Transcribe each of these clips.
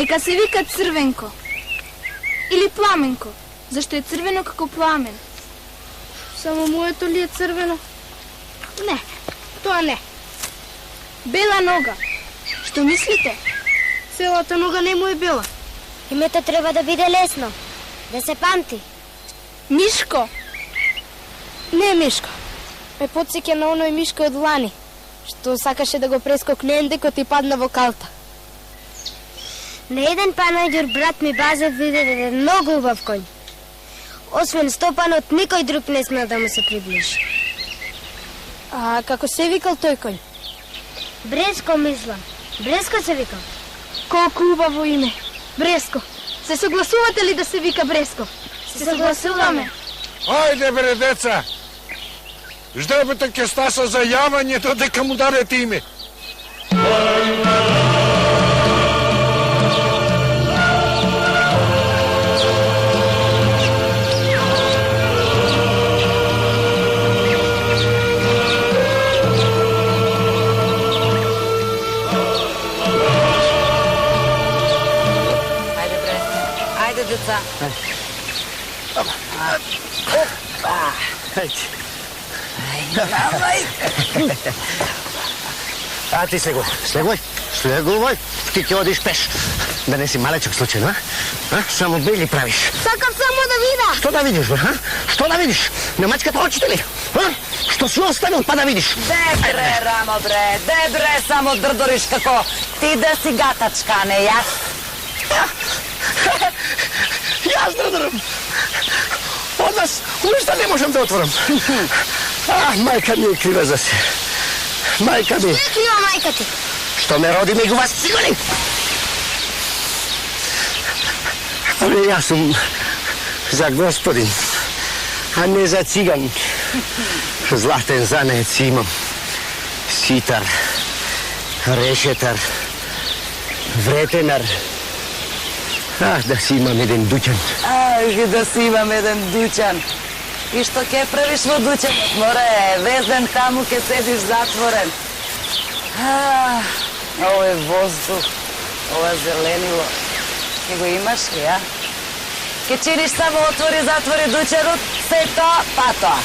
Нека се вика Црвенко. Или Пламенко, зашто е црвено како пламен. Само моето ли е црвено? Не, тоа не. Бела нога. Што мислите? Целата нога не му е бела. Името треба да биде лесно, да се памти. Мишко. Не Мишко. Ме потсеќа на оној Мишко од лани, што сакаше да го прескокне декот и падна во калта. На еден панаѓур брат ми Базев виде еден многу убав конј. Освен Стопанот, никој друг не смел да му се приближи. А како се викал тој конј? Бреско, мислам. Бреско се викал. Колку убаво име. Бреско. Се согласувате ли да се вика Бреско? Се согласуваме. Ајде бре, деца! Ждребете ке стаса за јавањето дека му дадете име. Ајде, деца. А ти слегувај. Ти ќе одиш пеш. Да не си малечок случајно, а? Само бели правиш. Сакам само да видам. Што да видиш, бе, а? Што да видиш? Не мачкате очите ли? Што си оставил па да видиш? Дебре, Рамо, бре. Дебре, само дрдориш како ти да си гатачка, а не јас. Јас дрдорам. Од вас уште не можам да отворам. Мајка ми е крива за се. Мајка ми. Не крива мајка ти. Што ме роди меѓу вас цигани? Абе, јас сум за Господин, а не за циган. Златен занец имам. Ситар, решетар, вретенар. Да си имам еден дуќан. Да си имам еден дуќан. И што ќе правиш во дуќанот? Море, везен таму ќе седиш затворен. Овој воздух, ова зеленило, ќе го имаш ли, а? Ке чиниш само отвори-затвори дуќанот, се тоа, па тоа.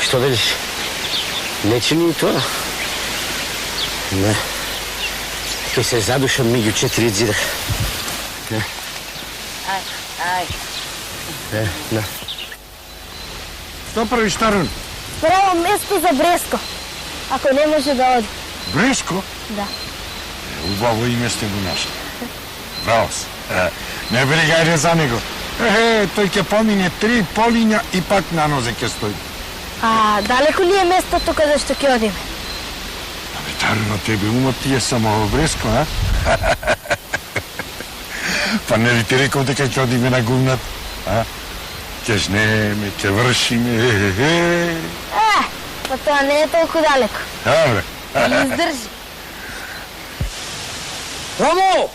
Што велиш? Не чини и тоа? Не. Ке се задушам меѓу 4 зида. Ај. На. Што правиш, Тарун? Правам место за Бреско, ако не може да оди. Бреско? Да. Убаво име сте го нашли. Браво си. Не бригајде за него. Тој ќе помине 3 полиња и пак на нозе ќе стои. А далеко ли е местото каде што ќе одиме? Абе, Таруно, тебе умот ти е само во Бреско, а? Па не ли ти реков дека ќе одиме на гумнат? Ќе жнеме, ќе вршиме. Па тоа не е толку далеко. Добре. Издржи. Рамо!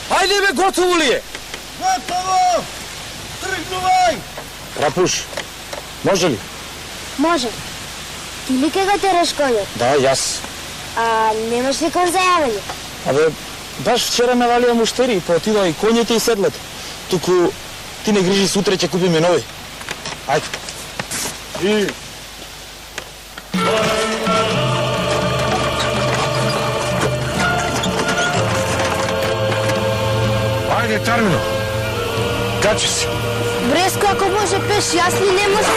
Ајде бе, готово ли е? Готово! Тргнувај! Рапуш, може ли? Може. Ти ли ке го тераш конјот? Да, јас. А немаш ли кон за јавање? Абе, баш вчера ме валија муштери, па отидоа и коњите и седлет. Туку ти не грижи, сутре ќе купиме нови. Ајде. И... Ајде, Таруно. Качи си. Бреско, ако може пеш, јас ли не може?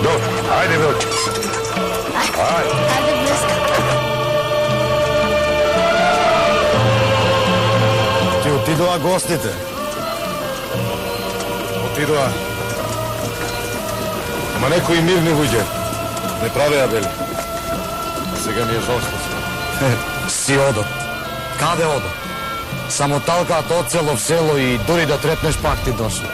Добро, ајде, Велче. Ајде, Бреско. Ти отидоа гостите. Отидоа. Ама некои мирни луѓе. Не правеа бели. Сега ми е жал што се. Си одот. Каде одот? Само талкаат од село в село и дури да третнеш пак ти дошле.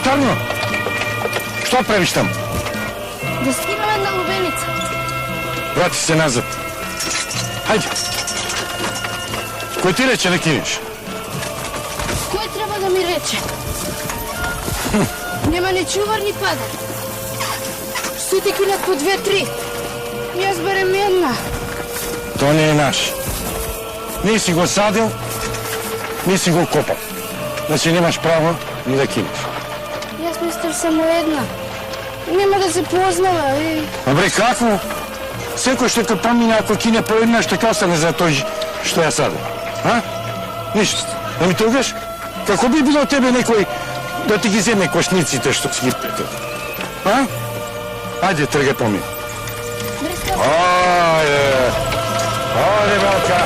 Тарно, што правиш там? Да скинам една лубеница. Врати се назад. Хајде. Кој ти рече да кинеш? Кој треба да ми рече? Нема ни чувар ни падар. Сите кинат по 2-3. Јас барем една. Тоа не е наш. Не си го садил, не си го копал. Значи немаш право ни да кинеш. Јас мислев само една. Нема да се познава, Добре, какво? Секој што те помине, ако кине по една, што ќе остане за тој што ја садил. А? Ништо. Не ми тогаш? Како би било тебе некој да ти ги земе кошниците што си ги петил? А? Ајде, трге помине. Ајде. Ајде, Велка.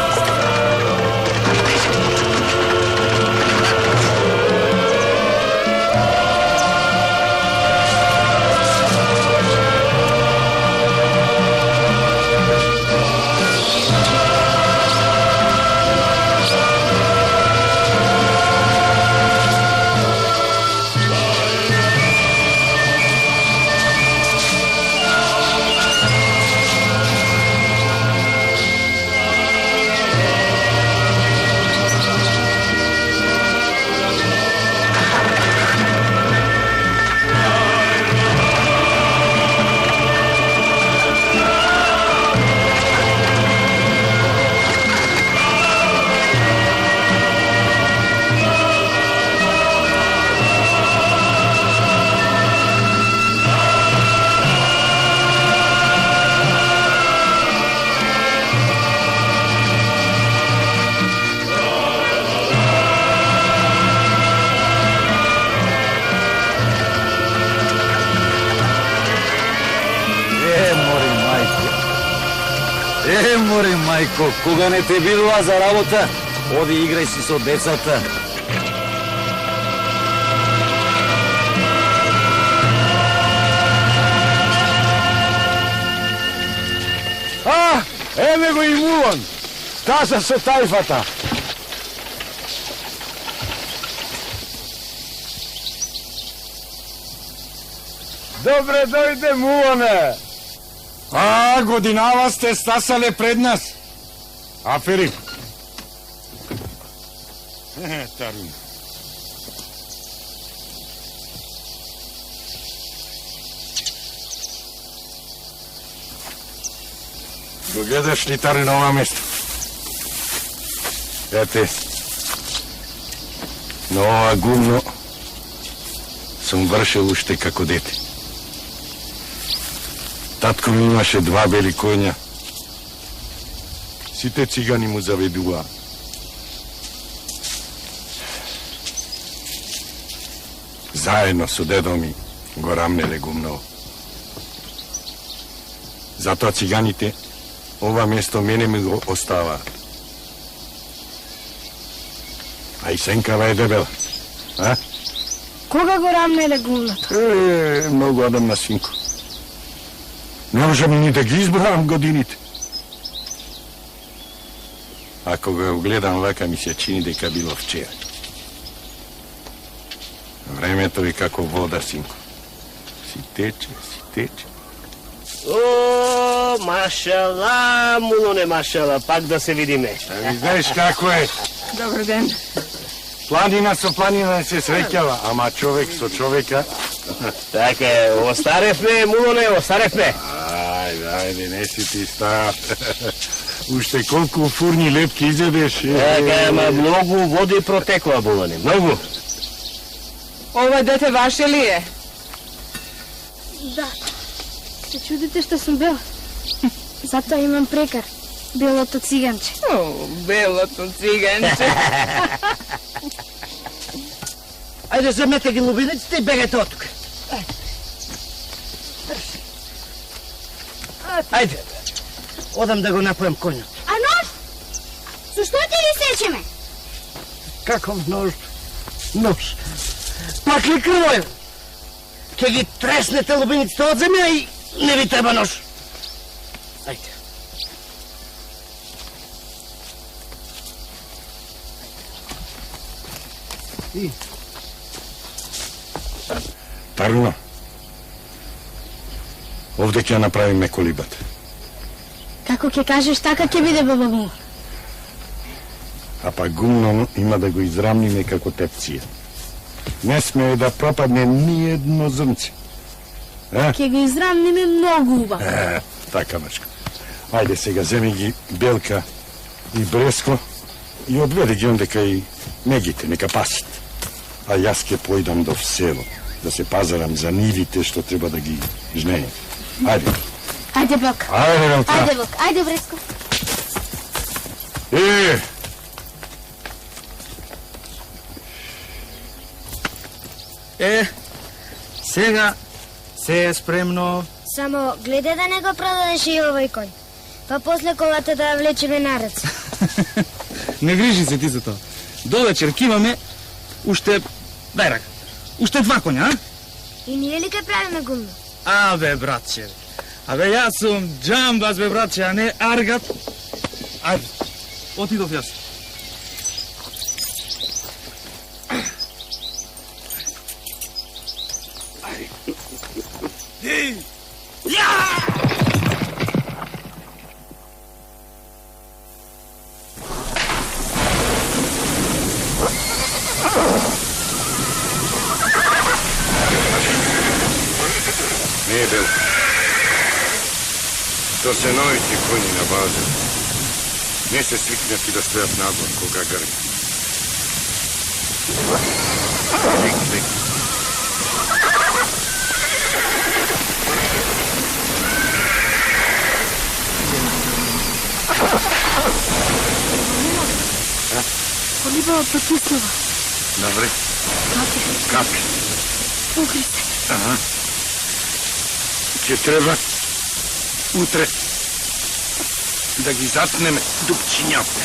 Море, мајко, кога не те бидува за работа, оди играј си со децата. Еве го и Мулон. Таса со тајфата. Добре дојде, Мулоне. Годинава сте стасале пред нас. Афери. Тарун. Го гледаш ли, Тарун, на ова место? Ете, на ова гумно сум вршил уште како дете. Татко ми имаше 2 бели коња. Сите цигани му заведува. Заедно со дедо ми го рамнеле гумново. Затоа циганите ова место мене ми го остава. А и сенкава е дебела. А? Кога го рамнеле гумното? Многу одамна, синко. Не можам ни да ги избравам годините. Ако го гледам вака, ми се чини дека било вчера. Времето е како вода, синко. Си тече. О, машала, Мулоне, машала, пак да се видиме. Знаеш како е? Добар ден. Планина со планина не се среќава, ама човек со човека. Така е, остаревме, Мулоне, остаревме. Ајде, не си ти стар. Уште колку фурни лепки изедеш. Така е, ама многу води протекла, Мулоне, многу. Ова дете ваше ли е? Да. Се чудите што сум бела. Затоа имам прекар. Белото циганче. О, белото циганче. Ајде, земете ги лубиниците и бегете од тука. Ајде, одам да го напојам конјот. А нож? Со што ќе ги сечеме? Каков нож? Нож. Пак ли крвој? Ке ги треснете лубиниците од земја и не ви треба нож. Ајде. И. Тарно, овде ќе направиме колибата. Како ќе кажеш, така ќе биде, баба му. А па гумно има да го израмниме како тепција. Не смее да пропадне ни едно зрнце. Ќе го израмниме многу убаво. Така, мачко. Ајде сега, земи ги Белка и Бреско и одведе ги онде кај мегите, нека пасат. А јас ќе појдам до село, да се пазарам за нивите што треба да ги жнеем. Ајде. Ајде, Белка. Ајде, Белка. Ајде, Белка. Ајде, Бреско. Сега се е спремно. Само гледај да не го продадеш и овој кој. Па после колата да ја влечеме на раце. Не грижи се ти за тоа. До вечер ќе имаме уште, дај рака, уште 2 коња, а? И ние ли ке правиме гумно? Абе, братче. Абе, јас сум джамбас, бе, братче, а не аргат. Ајде, отидов јас. Не, Белка. То се новите коњи на база. Не се свикнати да стојат надвор кога грне. Колибава потиснува. Добре. Капи. Укри се. Ага. Ќе треба утре да ги затнеме дупчињата.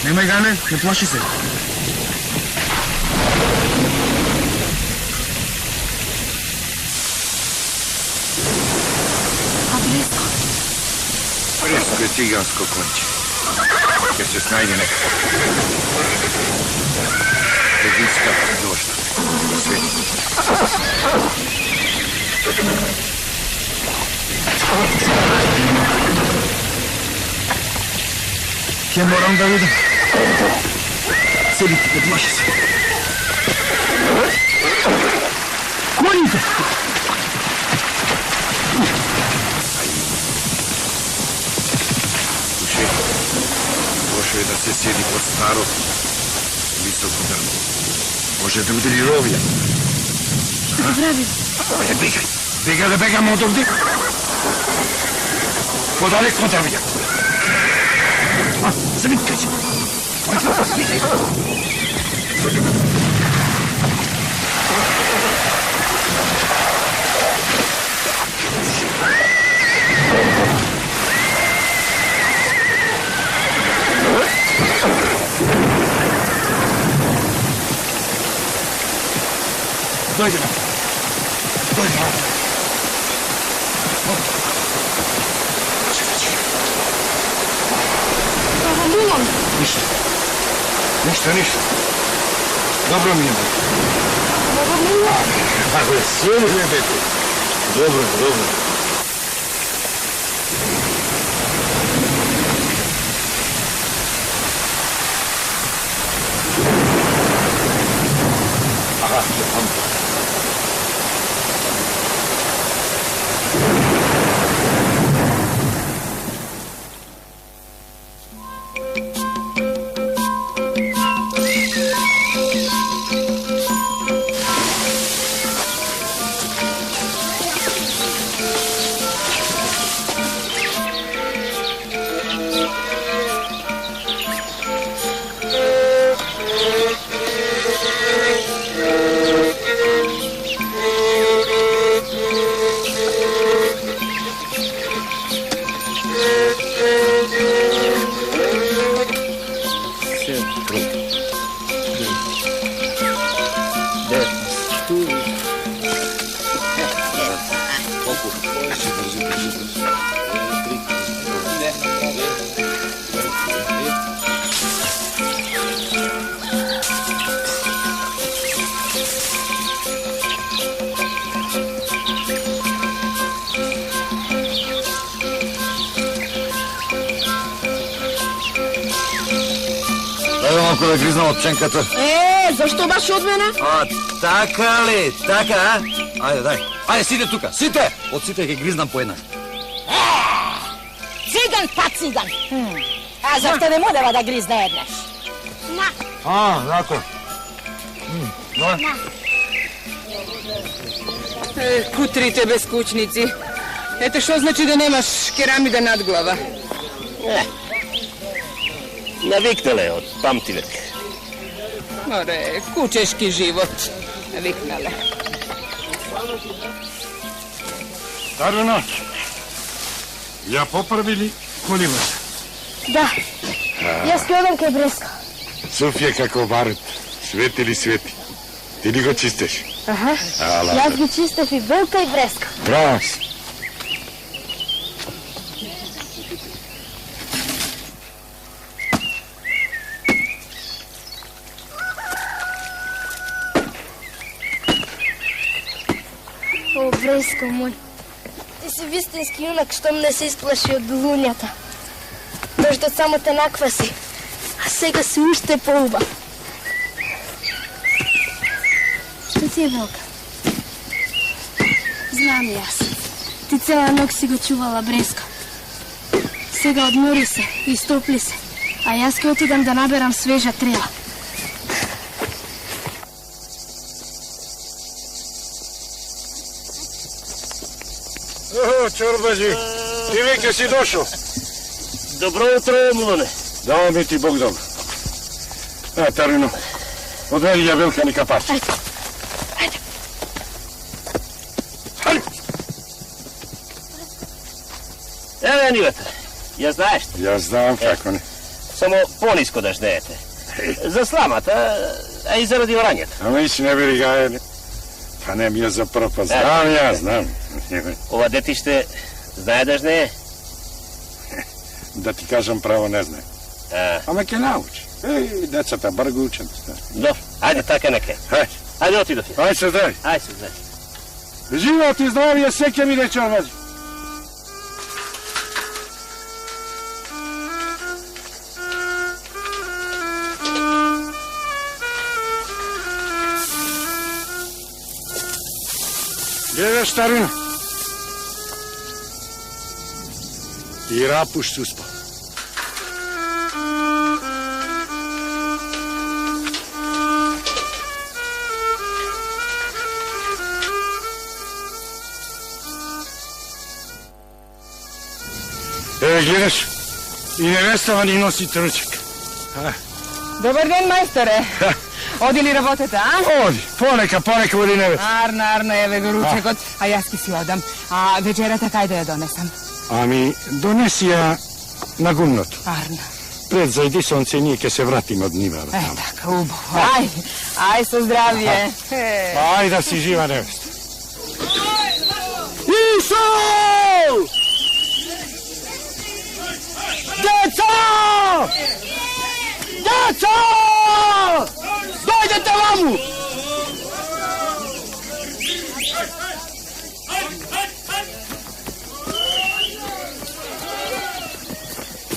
Немај Гале, не плаши се. А Бреско? Бреско е циганско конче. Ке се снајде некако. Ке ги искат дошта. Свети. Ќе морам да видам. Седите, не плаши се. Коњите! Слушај, лошо е да се седи под старо високо дрво. Може да удели ровија. Што да правим? Ајде, бегај! Бегај да бегаме од овде. Подалеко од дрвја. Замиткај се. Дојде на. Дојде на. Ништо. Ништо. Добро ми е, бе. Ако е силно ми е, бе. Добро. Ага, малку да гризнам од пченката. Зашто баш од мене? А, така ли? Така, а? Ајде, дај. Ајде, сите тука, сите! Од сите ќе гризнам по една. Циган па циган. А зашто не можева да гризне еднаш? Знако. Кутрите бескучници. Ете што значи да немаш керамида над глава? Навикнале од памтивек. Море, кучешки живот. Навикнале. Дарвино, ја поправили коливата? Да. Јас ќе одам кај Бреска. Софија како барут, свети ли свети? Ти ли го чистеш? Аха. Јас ги чистев и бил кај Бреска. Браво си. О, Бреско мој. Ти си вистински юнак, што не се исплаши од луњата. Дождот само те накваси, а сега си уште поубав. Што ти е, Белка? Знам јас. Ти цела ног си го чувала Бреско. Сега одмори се и стопли се, а јас ќе отидам да наберам свежа трела. Чорбаджи, ти веќе си дошол. Добро утро, Мулоне. Дao mi ti Bog dobro. Tarino, odvedi ја Белка ни капарче. Еве нивата. Ја знаеш. Ја знам како не. Само пониско да ждеете. За сламата, а и заради орањето. Ама ич не бери гајали. Па не ми е за прв пат. Знам, ја знам. Ова детиште знае да жнее? Да ти кажам право не знае. Ама ќе научи. Децата брго учат. Добро, ајде така нека. Ајде отидов. Ајде се здрави. Ајде се здрави. Живот и здравие сеќе ми де Чорбаджи. Гледаш, Тарина? И Рапуш се успал. Еве, гледаш, и невестава ни носи трчек. Добар ден, мајсторе. Оди ли работата, а? Оди, понека оди невеста. Арно, еве го ручекот, а јас ки си одам. А вечерата кајде ја донесам? Ами, донеси ја на гумното. Арно. Пред зајди сонце, ние ќе се вратиме од нивата. Така, убаво. Ај со здравје. Ај да си жива невеста. Исо! Деца! Деца! Дојдете ваму!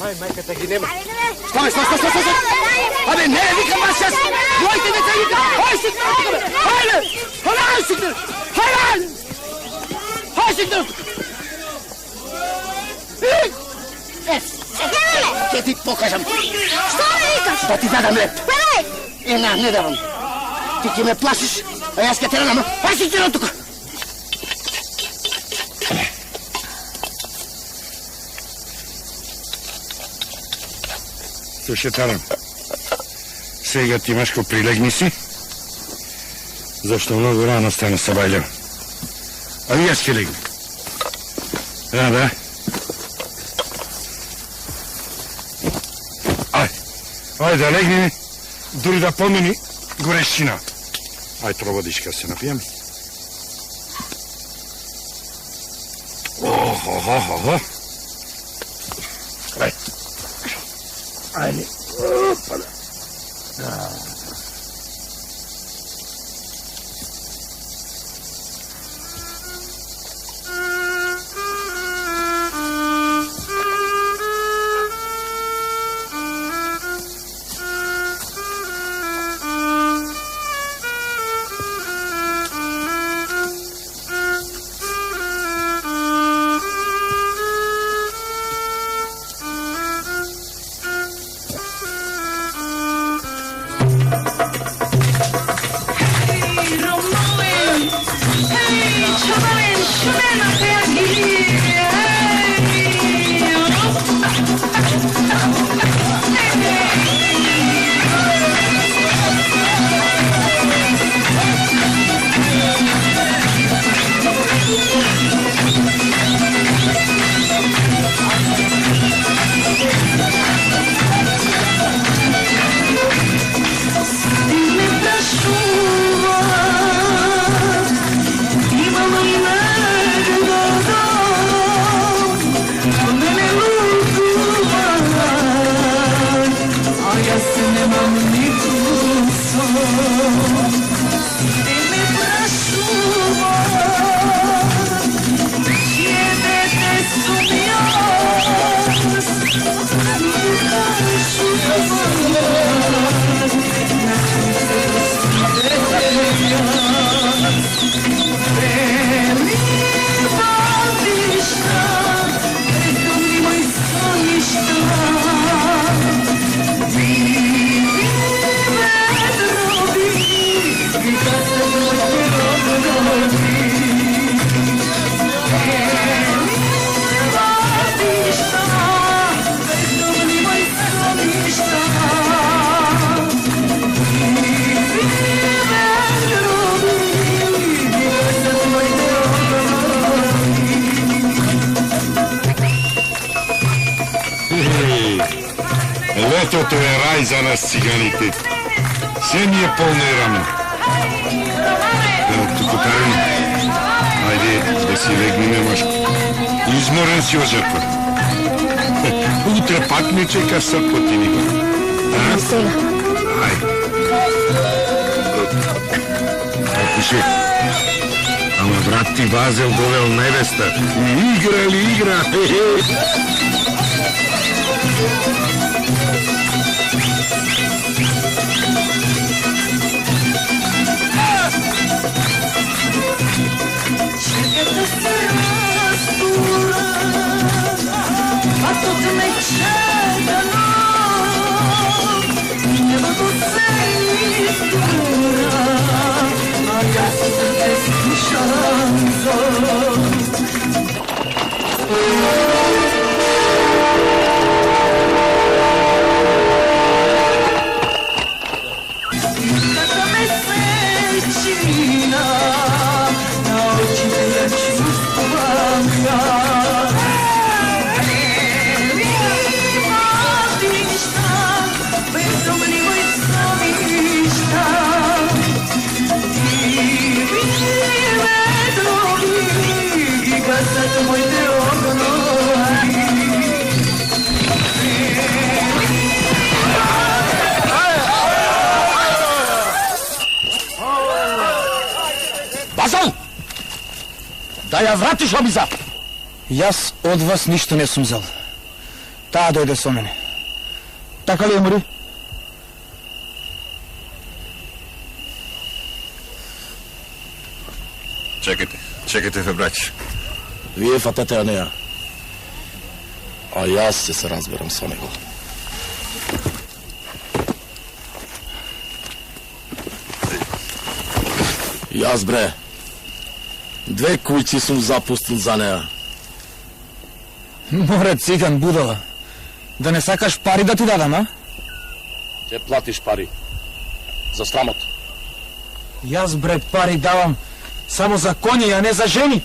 Ај, мајката ги нема. Стой! Абе, не, викам вас јас! Дојте, деца, викам! Хај, сигнал тука, бе! Хајде! Хајде, сигнал! Хајде! Хај, сигнал! Ке ти покажам. Што ме викаш? Да ти дадам леп. Брај! Не давам. Ти ќе ме плашиш, а јас ќе те ранам. Хај, сигнал тука! Слушай, Таран, сега ти Машко прилегни си, зашто многу рано стана Сабајлева. Али јас ќе легни. Да. Ајде да легни, дури да помени горешчина. Ајде проводичка се напијаме. Охо. Ајде. Опа, да. Летото е рај за нас циганите. Се ни е полно и рамен. Туку Тарин, ајде да си легнеме, Машко. Изморен си од жртва. Утре пак не чека српотини. Не сега. Ајде. Пиши. Ама брат ти Базел довел невеста. Игра ли игра? Čekajte se rastura, a tot me čeka noć, nebo to se istura, a ja sam bez šansa. Kada me sečina, na oči me ja čustvam ja. Nema ti ništa, bezumljivo i sovišta. Ti me drugi, i kad sad moj te obnovi. Базал! Да ја вратиш омиза! Јас од вас ништо не сум зел. Таа дојде со мене. Така ли е, Мури? Чекайте ве, браќи. Вие фатете ја неа. А јас се разберам со него. Јас, бре, 2 кујци сум запустил за неа. Море, циган, будала. Да не сакаш пари да ти дадам, а? Ќе платиш пари. За срамот. Јас, бре, пари давам само за коњи, а не за жени.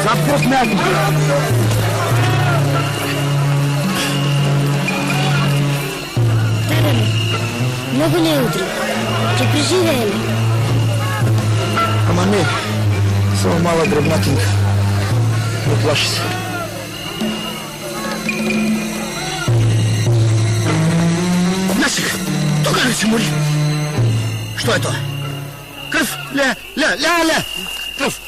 Запкръв мяко. Таране, много не е утре. Ќе преживееме. Ама не, само мала дребнатинка. Оплаши се. Насик, тога не си мори. Што е тоа? Крв, ле, крв.